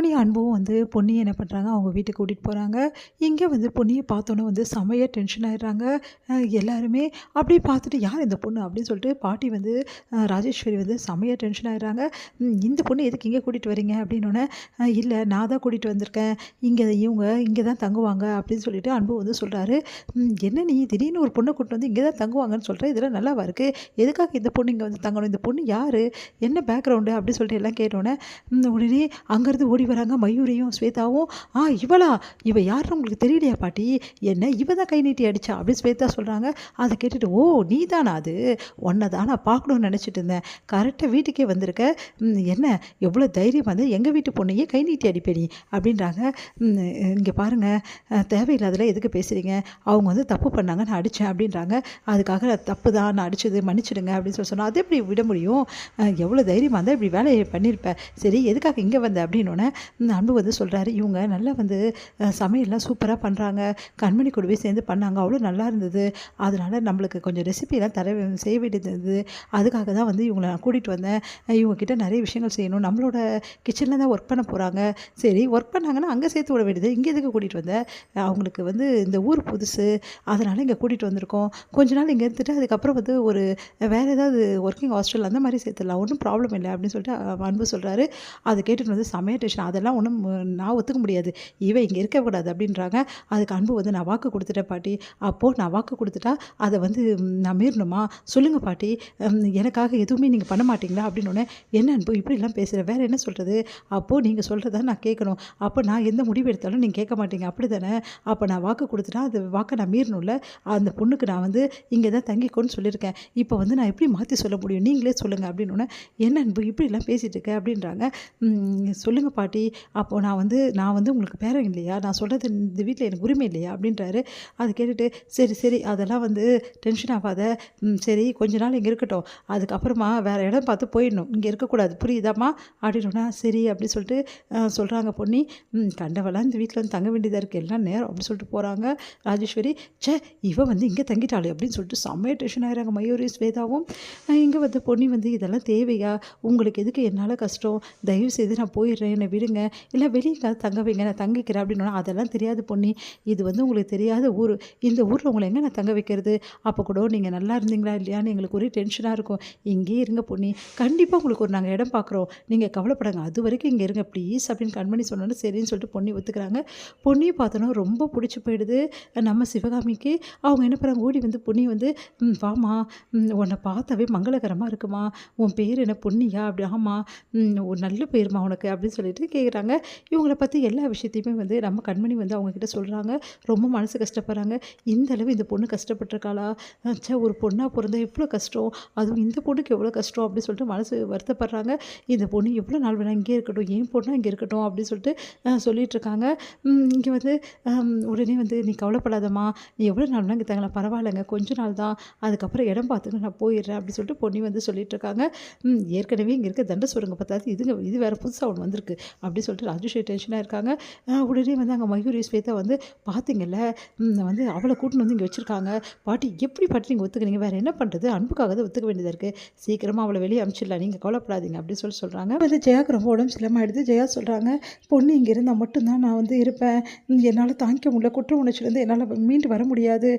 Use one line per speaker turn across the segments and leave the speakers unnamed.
பொன்னி அன்பும் பொன்னியை என்ன பண்ணுறாங்க, அவங்க வீட்டுக்கு கூட்டிகிட்டு போகிறாங்க. இங்கே பொன்னியை பார்த்தோன்னே செமையாக டென்ஷன் ஆயிடுறாங்க. எல்லாருமே அப்படியே பார்த்துட்டு யார் இந்த பொண்ணு அப்படின்னு சொல்லிட்டு பாட்டி ராஜேஸ்வரி செமையாக டென்ஷன் ஆயிடுறாங்க. இந்த பொண்ணு எதுக்கு இங்கே கூட்டிகிட்டு வரீங்க அப்படின்னோடனே, இல்லை நான் தான் கூட்டிகிட்டு வந்திருக்கேன், இவங்க இங்கே தான் தங்குவாங்க அப்படின்னு சொல்லிட்டு அன்பு சொல்கிறாரு. என்ன நீ திடீர்னு ஒரு பொண்ணை கூப்பிட்டு வந்து இங்கே தான் தங்குவாங்கன்னு சொல்கிறேன், இதெல்லாம் நல்லாவா இருக்குது, எதுக்காக இந்த பொண்ணு இங்கே தங்கணும், இந்த பொண்ணு யார், என்ன பேக்ரவுண்டு அப்படின்னு சொல்லிட்டு எல்லாம் கேட்டோன்னே உடனே அங்கேருந்து ஓடி வராங்க மயூரியும் ஸ்வேதாவும். இவளா, இவ யாருன்னு உங்களுக்கு தெரியலையா பாட்டி, என்ன இவ தான் கை நீட்டி அடிச்சா அப்படின்னு ஸ்வேதா சொல்கிறாங்க. அதை கேட்டுட்டு, ஓ நீ தானா, அது ஒன்றை தான் நான் பார்க்கணுன்னு நினச்சிட்டு இருந்தேன், கரெக்டாக வீட்டுக்கே வந்திருக்க, என்ன எவ்வளோ தைரியம் எங்கள் வீட்டு பொண்ணையே கை நீட்டி அடிப்பேனி அப்படின்றாங்க. இங்கே பாருங்கள், தேவையில்லாதெல்லாம் எதுக்கு பேசுகிறீங்க, அவங்க தப்பு பண்ணாங்க நான் அடித்தேன் அப்படின்றாங்க. அதுக்காக தப்பு தான் நான் அடித்தது மன்னிச்சிடுங்க அப்படின்னு சொன்னால் அது எப்படி விட முடியும், எவ்வளோ தைரியமாக இருந்தால் இப்படி வேலையை பண்ணியிருப்பேன், சரி எதுக்காக இங்கே வந்த அப்படின்னோடனே அன்பு சொல்கிறாரு, இவங்க நல்லா சமையல்லாம் சூப்பராக பண்ணுறாங்க, கண்மணி கூடவே சேர்ந்து பண்ணாங்க, அவ்வளோ நல்லா இருந்தது, அதனால் நம்மளுக்கு கொஞ்சம் ரெசிபியெல்லாம் செய்ய வேண்டியது இருந்தது, அதுக்காக தான் இவங்களை நான் கூட்டிகிட்டு வந்தேன், இவங்கக்கிட்ட நிறைய விஷயங்கள் செய்யணும், நம்மளோட கிச்சனில் தான் ஒர்க் பண்ண போகிறாங்க, சரி ஒர்க் பண்ணாங்கன்னா அங்கே சேர்த்து விட வேண்டியது, இங்கே எதுக்கு கூட்டிகிட்டு வந்தேன், அவங்களுக்கு இந்த ஊர் புதுசு, அதனால் இங்கே கூட்டிகிட்டு வந்திருக்கோம், கொஞ்ச நாள் இங்கே இருந்துட்டு அதுக்கப்புறம் ஒரு வேறு ஏதாவது ஒர்க்கிங் ஹாஸ்டல் அந்த மாதிரி சேர்த்துடலாம், ஒன்றும் ப்ராப்ளம் இல்லை அப்படின்னு சொல்லிட்டு அன்பு சொல்கிறாரு. அதை கேட்டுட்டு செமைய டென்ஷன், அதெல்லாம் ஒன்றும் நான் ஒத்துக்க முடியாது, இவன் இங்கே இருக்கக்கூடாது அப்படின்றாங்க. அதுக்கு அன்பு நான் வாக்கு கொடுத்துட்டேன் பாட்டி, அப்போது நான் வாக்கு கொடுத்துட்டா அதை நான் மீறணுமா, சொல்லுங்கள் பாட்டி, எனக்காக எதுவுமே நீங்கள் பண்ண மாட்டிங்களா அப்படின்னோடனே, என்ன அன்பு இப்படிலாம் பேசுகிறேன், வேறு என்ன சொல்கிறது, அப்போது நீங்கள் சொல்கிறதா நான் கேட்கணும், அப்போ நான் எந்த முடிவு எடுத்தாலும் நீங்கள் கேட்க மாட்டீங்க அப்படி தானே, அப்போ நான் வாக்கு கொடுத்துட்டா அந்த வாக்கை நான் மீறணும்ல, அந்த பொண்ணுக்கு நான் இங்கே தான் தங்கிக்கோன்னு சொல்லியிருக்கேன், இப்போ நான் எப்படி மாற்றி சொல்ல முடியும், நீங்களே சொல்லுங்கள் அப்படின்னோடனே, என்ன அன்பு இப்படிலாம் பேசிகிட்டு இருக்க அப்படின்றாங்க. சொல்லுங்கள் பாட்டி, அப்போது நான் உங்களுக்கு பேரன் இல்லையா, நான் சொல்கிறது இந்த வீட்டில் எனக்கு உரிமை இல்லையா அப்படின்றாரு. அதை கேட்டுட்டு, சரி அதெல்லாம் டென்ஷன் ஆகாத, சரி கொஞ்ச நாள் இங்கே இருக்கட்டும், அதுக்கப்புறமா வேறு இடம் பார்த்து போயிடணும், இங்கே இருக்கக்கூடாது புரியுதாம்மா அப்படின்னா, சரி அப்படி சொல்லிட்டு சொல்கிறாங்க பொன்னி. கண்டவெல்லாம் இந்த வீட்டில் தங்க வேண்டியதாக இருக்குது, எல்லாம் நேரம் அப்படின்னு சொல்லிட்டு போகிறாங்க. ராஜேஸ்வரி, இவ இங்கே தங்கிட்டாளே அப்படின்னு சொல்லிட்டு செம்மையாக டென்ஷன் ஆகிறாங்க மயூரி ஸ்வேதாவும். இங்கே பொன்னி இதெல்லாம் தேவையா, உங்களுக்கு எதுக்கு என்னால் கஷ்டம், தயவு செய்து நான் போயிடுறேன், என்னை விடுங்க, இல்லை வெளியில் தங்க வைங்க, நான் தங்கிக்கிறேன் அப்படின்னா, அதெல்லாம் தெரியாது பொன்னி, இது உங்களுக்கு தெரியாத ஊர், இந்த ஊரில் உங்களை எங்கே நான் தங்க வைக்கிறது, அப்போ கூட நீங்கள் நல்லா இருந்தீங்களா இல்லையான்னு எங்களுக்கு ஒரே டென்ஷனாக இருக்கும், இங்கேயே இருங்க பொன்னி, கண்டிப்பாக உங்களுக்கு நாங்கள் இடம் பார்க்குறோம், நீங்கள் கவலைப்படாங்க, அது வரைக்கும் இங்கே இருங்க ப்ளீஸ் அப்படின்னு கண்மணி சொன்னோன்னு சரின்னு சொல்லிட்டு பொன்னி ஒத்துக்கிறாங்க. பொன்னியை பார்த்தோன்னா ரொம்ப பிடிச்சி போயிடுது நம்ம சிவகாமிக்கு. அவங்க என்ன பண்ணுறாங்க, ஓடி பொன்னி வாமா, உன்னை பார்த்தாவே மங்களகரமாக இருக்குமா, உன் பேர் என்ன பொன்னியா அப்படி, ஆமாம் ஒரு நல்ல பேருமா உனக்கு அப்படின்னு சொல்லிட்டு கேட்குறாங்க. இவங்கள பற்றி எல்லா விஷயத்தையுமே நம்ம கண்மணி அவங்கக்கிட்ட சொல்கிறாங்க. ரொம்ப மனசு கஷ்டப்படுறாங்க, இந்த அளவு இந்த பொண்ணு கஷ்டப்பட்டிருக்காளா, ஒரு பொண்ணாக பிறந்தா எவ்வளோ கஷ்டம், அதுவும் இந்த பொண்ணுக்கு எவ்வளோ கஷ்டம் அப்படின்னு சொல்லிட்டு மனசு வருத்தப்படுறாங்க. இந்த பொண்ணு எவ்வளோ நாள் வேணால் இங்கே இருக்கட்டும், ஏன் பொண்ணாக இங்கே இருக்கட்டும் அப்படின்னு சொல்லிட்டு சொல்லிகிட்ருக்காங்க. இங்கே உடனே நீ கவலைப்படாதம்மா, நீ எவ்வளோ நாள் வேணால் இங்கே தங்கலாம், பரவாயில்லைங்க கொஞ்ச நாள் தான், அதுக்கப்புறம் இடம் பார்த்துன்னு நான் போயிடுறேன் அப்படின்னு சொல்லிட்டு பொன்னி சொல்லிகிட்ருக்காங்க. ஏற்கனவே இங்கே இருக்க தண்டை சுரங்க பார்த்தாது, இது வேறு புதுசாக ஒன்று வந்திருக்கு அப்படி சொல்லிட்டு ராஜேஸ்வரி டென்ஷனாக இருக்காங்க. உடனே அங்கே மயூரி ஸ்வேதா பார்த்தீங்கல்ல, அவளை கூட்டின்னு இங்கே வச்சுருக்காங்க, பாட்டி எப்படி பாட்டி நீங்கள் ஒத்துக்கிறீங்க, வேறு என்ன பண்ணுறது, அன்புக்காக தான் ஒத்துக்க வேண்டியதாக இருக்குது, சீக்கிரமாக அவளை வெளியே அனுப்பிச்சிடலாம், நீங்கள் கவலைப்படாதீங்க அப்படின்னு சொல்கிறாங்க. ஜெயாவுக்கு ரொம்ப உடம்பு சிலமாக ஆகிடுது. ஜெயா சொல்கிறாங்க, பொண்ணு இங்கே இருந்தால் மட்டும்தான் நான் இருப்பேன், என்னால் தாங்கிக்க முடியல, குற்ற உணர்ச்சியிலேருந்து என்னால் மீண்டு வர முடியாது,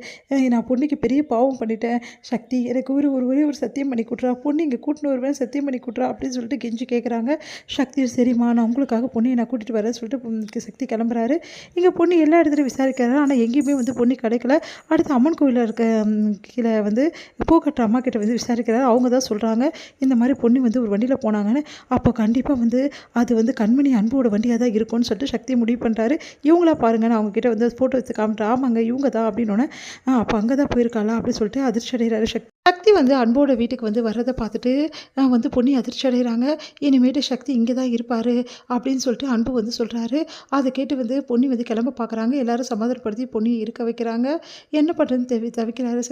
நான் பொண்ணுக்கு பெரிய பாவம் பண்ணிட்டேன், சக்தி எனக்கு ஒரே ஒரு சத்தியம் பண்ணி கொடுறா, பொண்ணு இங்கே கூட்டின்னு வருவேன் சத்தியம் பண்ணி கொடுறா அப்படின்னு சொல்லிட்டு கெஞ்சி கேட்குறாங்க. சக்தி சரிம்மா நான் உங்களுக்காக பொண்ணையை நான் கூட்டிகிட்டு வரேன்னு சொல்லிட்டு சக்தி கிளம்புறாரு. இங்கே பொண்ணு எல்லா இடத்துலையும் விசாரிக்கிறாரு, ஆனால் எங்கேயுமே பொண்ணு கிடைக்கல. அடுத்து அம்மன் கோயிலில் இருக்க கீழே பூக்கட்டுற அம்மா கிட்ட விசாரிக்கிறாரு. அவங்க தான் சொல்கிறாங்க, இந்த மாதிரி பொண்ணு ஒரு வண்டியில் போனாங்கன்னு. அப்போ கண்டிப்பாக அது கண்மணி அன்போட வண்டியாக தான் இருக்கும்னு சொல்லிட்டு சக்தியை முடிவு பண்ணுறாரு. இவங்களா பாருங்கன்னு அவங்க கிட்ட ஃபோட்டோ எடுத்து காமிட்டா, ஆமாங்க இவங்க தான் அப்படின்னோடனே, அப்போ அங்கே தான் போயிருக்காளா அப்படின்னு சொல்லிட்டு அதிர்ச்சி அடைகிறாரு சக்தி. அன்போட வீட்டுக்கு வர்றதை பார்த்துட்டு பொண்ணி அதிர்ச்சி அடைகிறாங்க. இனிமேட்டு சக்தி இங்கே தான் இருப்பார் அப்படின்னு சொல்லிட்டு அன்பு சொல்கிறாரு. அதை கேட்டு பொண்ணி கிளம்ப பார்க்குறாங்க. எல்லாரும் சமாதானப்படுத்தி பொண்ணி இருக்க வைக்கிறாங்க. என்ன பண்ணுறதுன்னு தவிக்கிறாரு சக்தி.